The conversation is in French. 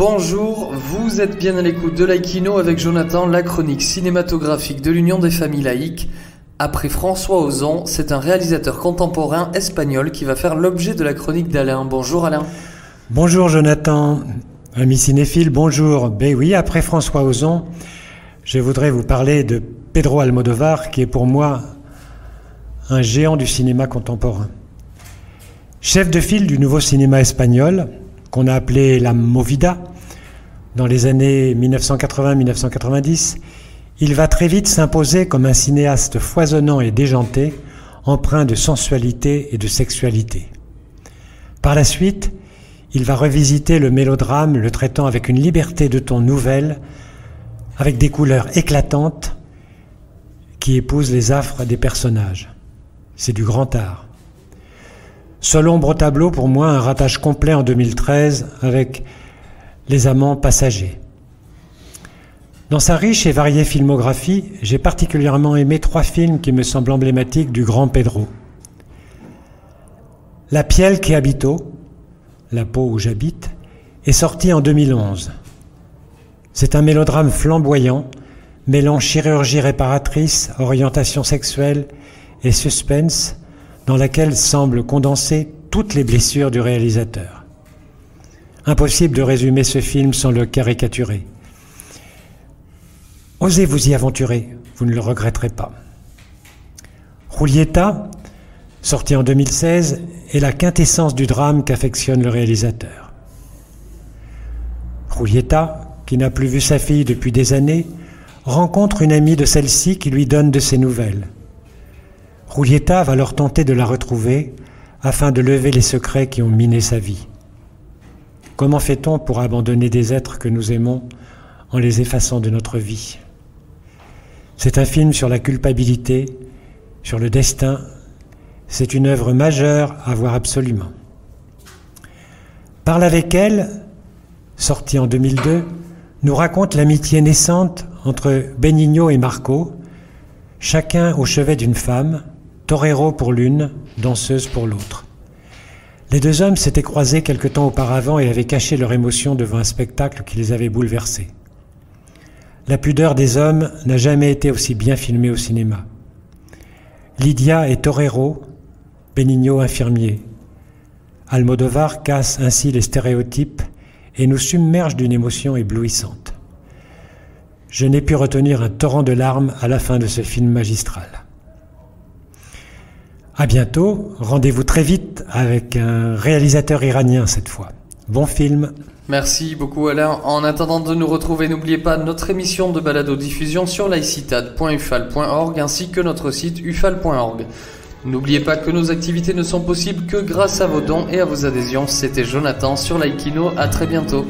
Bonjour, vous êtes bien à l'écoute de Laïkino avec Jonathan, la chronique cinématographique de l'Union des familles laïques. Après François Ozon, c'est un réalisateur contemporain espagnol qui va faire l'objet de la chronique d'Alain. Bonjour Alain. Bonjour Jonathan, ami cinéphile, bonjour. Ben oui, après François Ozon, je voudrais vous parler de Pedro Almodóvar, qui est pour moi un géant du cinéma contemporain. Chef de file du nouveau cinéma espagnol, qu'on a appelé la Movida, dans les années 1980-1990, il va très vite s'imposer comme un cinéaste foisonnant et déjanté, empreint de sensualité et de sexualité. Par la suite, il va revisiter le mélodrame, le traitant avec une liberté de ton nouvelle, avec des couleurs éclatantes qui épousent les affres des personnages. C'est du grand art. Seul ombre au tableau, pour moi, un ratage complet en 2013 avec Les Amants passagers. Dans sa riche et variée filmographie, j'ai particulièrement aimé 3 films qui me semblent emblématiques du grand Pedro. La piel qui habito, la peau où j'habite, est sorti en 2011. C'est un mélodrame flamboyant, mêlant chirurgie réparatrice, orientation sexuelle et suspense, dans laquelle semblent condenser toutes les blessures du réalisateur. Impossible de résumer ce film sans le caricaturer. Osez vous y aventurer, vous ne le regretterez pas. Julieta, sorti en 2016, est la quintessence du drame qu'affectionne le réalisateur. Julieta, qui n'a plus vu sa fille depuis des années, rencontre une amie de celle-ci qui lui donne de ses nouvelles. Julieta va alors tenter de la retrouver afin de lever les secrets qui ont miné sa vie. Comment fait-on pour abandonner des êtres que nous aimons en les effaçant de notre vie ? C'est un film sur la culpabilité, sur le destin. C'est une œuvre majeure à voir absolument. Parle avec elle, sorti en 2002, nous raconte l'amitié naissante entre Benigno et Marco, chacun au chevet d'une femme, torero pour l'une, danseuse pour l'autre. Les 2 hommes s'étaient croisés quelque temps auparavant et avaient caché leur émotion devant un spectacle qui les avait bouleversés. La pudeur des hommes n'a jamais été aussi bien filmée au cinéma. Lydia est torero, Benigno infirmier. Almodóvar casse ainsi les stéréotypes et nous submerge d'une émotion éblouissante. Je n'ai pu retenir un torrent de larmes à la fin de ce film magistral. À bientôt, rendez-vous très vite avec un réalisateur iranien cette fois. Bon film. Merci beaucoup Alain. En attendant de nous retrouver, n'oubliez pas notre émission de balado-diffusion sur laïcitad.ufal.org ainsi que notre site ufal.org. N'oubliez pas que nos activités ne sont possibles que grâce à vos dons et à vos adhésions. C'était Jonathan sur Laïkino, à très bientôt.